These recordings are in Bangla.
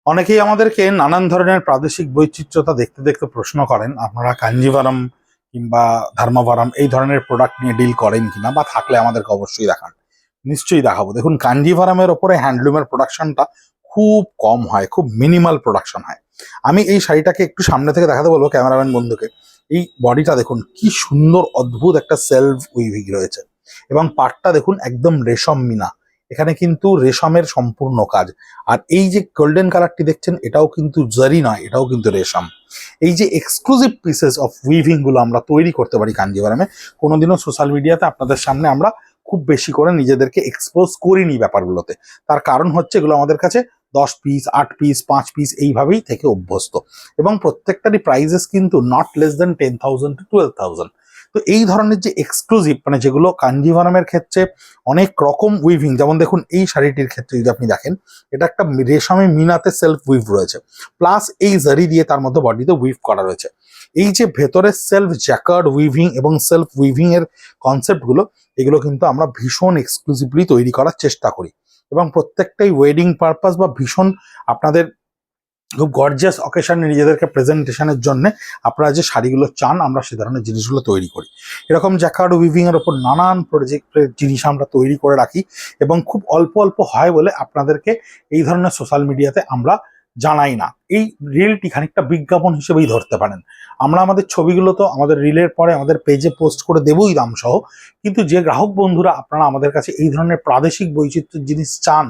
অনেকেই আমাদেরকে নানান ধরনের প্রাদেশিক বৈচিত্র্যতা দেখতে দেখতে প্রশ্ন করেন, আপনারা কাঞ্জিভারাম কিংবা ধর্মাভারাম এই ধরনের প্রোডাক্ট নিয়ে ডিল করেন কিনা, বা থাকলে আমাদেরকে অবশ্যই দেখান। নিশ্চয়ই দেখাবো। দেখুন, কাঞ্জিভারামের ওপরে হ্যান্ডলুমের প্রোডাকশনটা খুব কম হয়, খুব মিনিমাল প্রোডাকশন হয়। আমি এই শাড়িটাকে একটু সামনে থেকে দেখাতে বলবো ক্যামেরাম্যান বন্ধুকে। এই বডিটা দেখুন, কি সুন্দর অদ্ভুত একটা সেলফ উইভিং রয়েছে, এবং পাটটা দেখুন একদম রেশম মিনা। এখানে কিন্তু রেশমের সম্পূর্ণ কাজ। আর এই যে গোল্ডেন কালারটি দেখছেন, এটাও কিন্তু জারি নয়, এটাও কিন্তু রেশম। এই যে এক্সক্লুসিভ পিসেস অফ উইভিং গুলো আমরা তৈরি করতে পারি কাঞ্জিভারামে, কোনোদিনও সোশ্যাল মিডিয়াতে আপনাদের সামনে আমরা খুব বেশি করে নিজেদেরকে এক্সপোজ করিনি ব্যাপারগুলোতে। তার কারণ হচ্ছে এগুলো আমাদের কাছে 10 পিস, 8 পিস, 5 পিস এইভাবেই থেকে অভ্যস্ত, এবং প্রত্যেকটারই প্রাইজেস কিন্তু নট লেস দেন 10,000 to 12,000। তো এই ধরনের যে এক্সক্লুসিভ, মানে যেগুলো কাঞ্জিভারামের ক্ষেত্রে অনেক রকম উইভিং, যেমন দেখুন এই শাড়িটির ক্ষেত্রে যদি আপনি দেখেন, এটা একটা রেশমে মিনাতে সেলফ উইভ রয়েছে, প্লাস এই জারি দিয়ে তার মধ্যে বডিতে উইভ করা রয়েছে। এই যে ভেতরে সেলফ জ্যাকার্ড উইভিং এবং সেলফ উইভিং এর কনসেপ্টগুলো, এগুলো কিন্তু আমরা ভীষণ এক্সক্লুসিভলি তৈরি করার চেষ্টা করি, এবং প্রত্যেকটাই ওয়েডিং পারপাস বা ভীষণ আপনাদের খুব গর্জিয়াস অকেশনে নিজেদেরকে প্রেজেন্টেশনের জন্য আপনারা যে শাড়িগুলো চান, আমরা সে ধরনের জিনিসগুলো তৈরি করি। এরকম জ্যাকার্ড উইভিং এর ওপর নানান প্রজেক্টের জিনিস আমরা তৈরি করে রাখি, এবং খুব অল্প অল্প হয় বলে আপনাদেরকে এই ধরনের সোশ্যাল মিডিয়াতে আমরা জানাই না। এই রিলটি খানিকটা বিজ্ঞাপন হিসেবেই ধরতে পারেন। আমরা আমাদের ছবিগুলো তো আমাদের রিলের পরে আমাদের পেজে পোস্ট করে দেবই দাম সহ, কিন্তু যে গ্রাহক বন্ধুরা আপনারা আমাদের কাছে এই ধরনের প্রাদেশিক বৈচিত্র্যের জিনিস চান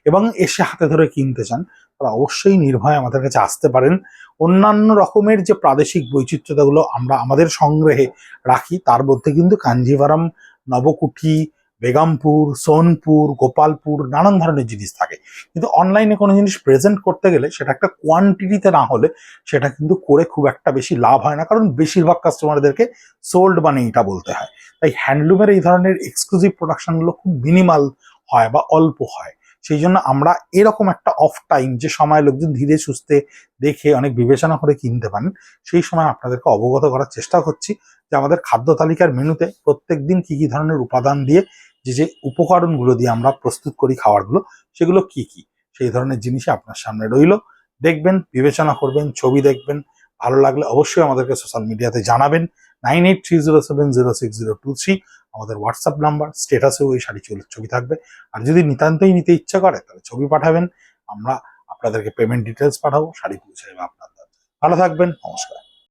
এবং এসে হাতে ধরে কিনতে চান, তারা অবশ্যই নির্ভয়ে আমাদের কাছে আসতে পারেন। অন্যান্য রকমের যে প্রাদেশিক বৈচিত্র্যতাগুলো আমরা আমাদের সংগ্রহে রাখি, তার মধ্যে কিন্তু কাঞ্জিভারাম, নবকুঠি, বেগমপুর, সোনপুর, গোপালপুর নানান ধরনের জিনিস থাকে। কিন্তু অনলাইনে কোনো জিনিস প্রেজেন্ট করতে গেলে সেটা একটা কোয়ান্টিটিতে না হলে সেটা কিন্তু করে খুব একটা বেশি লাভ হয় না, কারণ বেশিরভাগ কাস্টমারদেরকে সোল্ড মানে এটা বলতে হয়। তাই হ্যান্ডলুমের এই ধরনের এক্সক্লুসিভ প্রোডাকশনগুলো খুব মিনিমাল হয় বা অল্প হয়। সেই জন্য আমরা এরকম একটা অফ টাইম, যে সময় লোকজন ধীরে সুস্থে দেখে অনেক বিবেচনা করে কিনতে পারেন, সেই সময় আপনাদেরকে অবগত করার চেষ্টা করছি যে আমাদের খাদ্য তালিকার মেনুতে প্রত্যেক দিন কি কি ধরনের উপাদান দিয়ে, যে যে উপকরণগুলো দিয়ে আমরা প্রস্তুত করি খাবারগুলো, সেগুলো কি কি, সেই ধরনের জিনিসই আপনার সামনে রইল। দেখবেন, বিবেচনা করবেন, ছবি দেখবেন, ভালো লাগলে অবশ্যই আমাদেরকে সোশ্যাল মিডিয়াতে জানাবেন। 9830706023 আমাদের হোয়াটসঅ্যাপ নাম্বার। স্টেটাসেও এই শাড়ি ছবি থাকবে। আর যদি নিতান্তই নিতে ইচ্ছা করে, তাহলে ছবি পাঠাবেন, আমরা আপনাদেরকে পেমেন্ট ডিটেলস পাঠাবো, শাড়ি পৌঁছে যাবে আপনার। ভালো থাকবেন, নমস্কার।